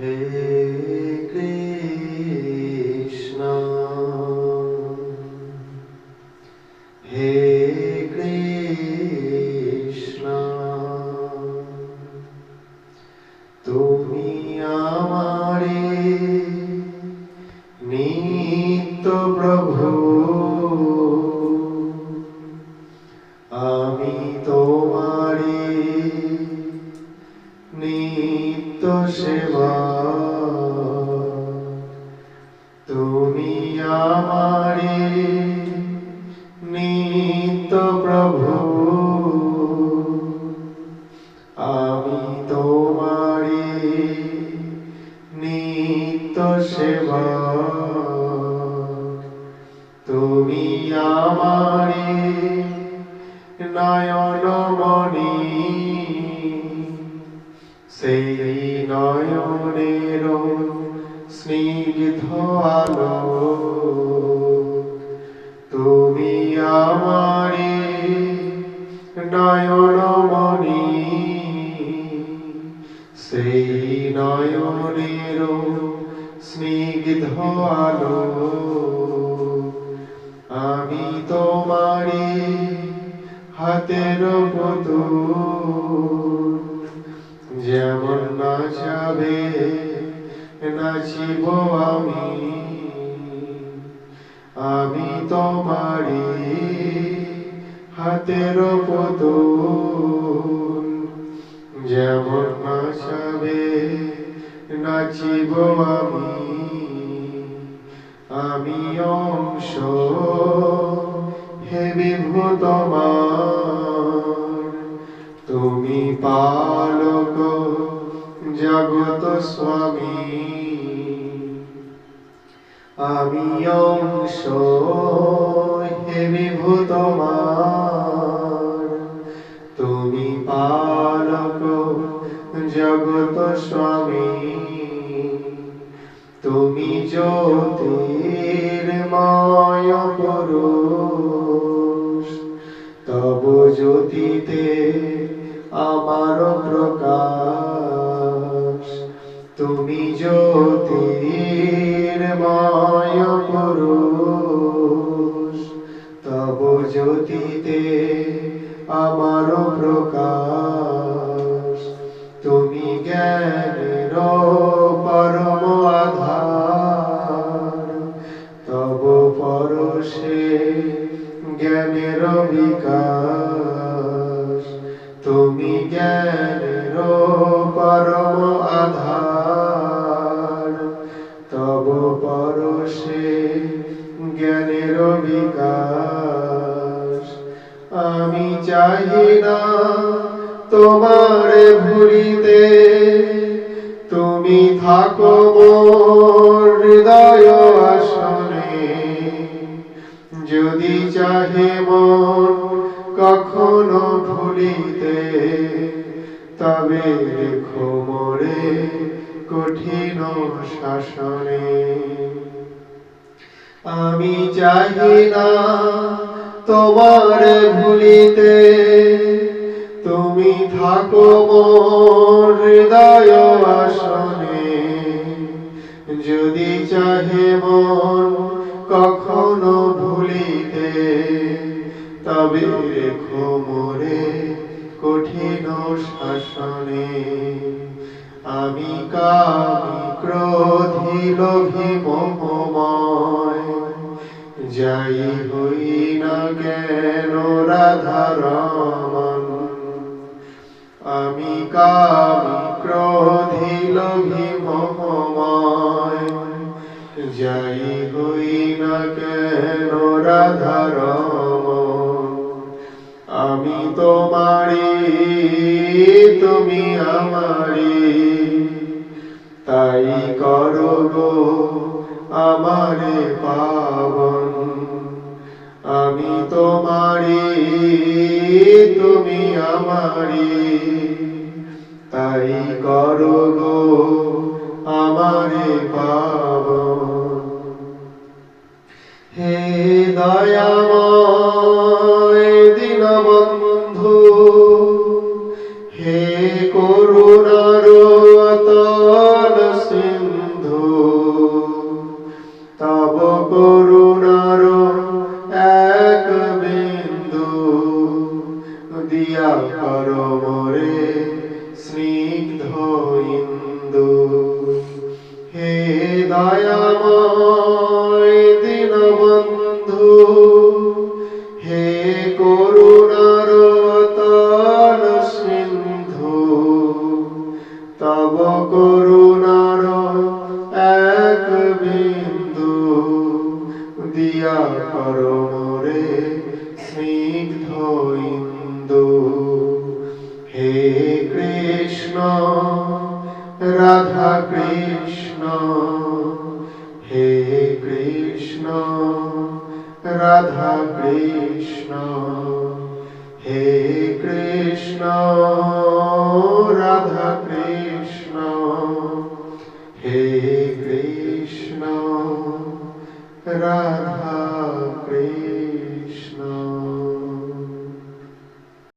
হে কৃষ্ণ হে কৃষ্ণ তুমি আমারে নিত্য প্রভু আমি তোমারে নিত্য সেবা তুমি আমারে নিত্য প্রভু আমি তোমারে নিত্য সেবা তুমি আমারে নয়নমণি সেই নয়নের স্নিগ্ধ আলো তুমি আমারে নয়নমণি সেই নয়নের স্নিগ্ধ আলো আমি তোমারে হাতের পুতুল যেমন নাচাবে নাচিব আমি তোমারে হাতের পুতুল যেমন নাচাবে নাচিব আমি অংশ হে বিভু তোমার তুমি পালক জগত স্বামী আমি অংশ হে বিভু তোমার তুমি পালক জগত স্বামী তুমি জ্যোতির্ময় পুরুষ তব জ্যোতিতে আমার প্রকাশ তুমি জ্যোতির্ময় পুরুষ তব জ্যোতিতে আমার প্রকাশ তুমি জ্ঞানের পরম আধার তব পরশে জ্ঞানের বিকাশ তুমি জ্ঞানের পরম আধার তব পরশে জ্ঞানের বিকাশ আমি চাহি না তোমারে ভুলিতে তুমি থাকো মোর হৃদয় আসনে যদি চাহে মন কখনো ভুলিতে তবে রেখো মোরে কঠিন শাসনে আমি চাহি না তোমারে ভুলিতে তুমি থাকো মোর হৃদয় আসনে যদি চাহে মন কখনো ভুলিতে তবে রেখো মোরে কঠিন শাসনে আমি কামি ক্রোধী লোভী মোহময় যাই হই না কেন রাধারমণ আমি কামি ক্রোধী লোভী মোহময় যাই হই না কেন রাধারমণ আমি তোমারি তুমি আমারি তাই করো গো আমারে পাবন আমি তোমারি তুমি আমারি তাই করো গো আমারে পাবন হে দয়াময় দীনবন্ধু হে করুণার অতল তব করুণার এক বিন্দু দিয়া করো মোরে স্নিগ্ধ ইন্দু। হে কৃষ্ণ রাধা কৃষ্ণ, হে কৃষ্ণ রাধা কৃষ্ণ, হে কৃষ্ণ রাধা কৃষ্ণ, হে কৃষ্ণ রাধা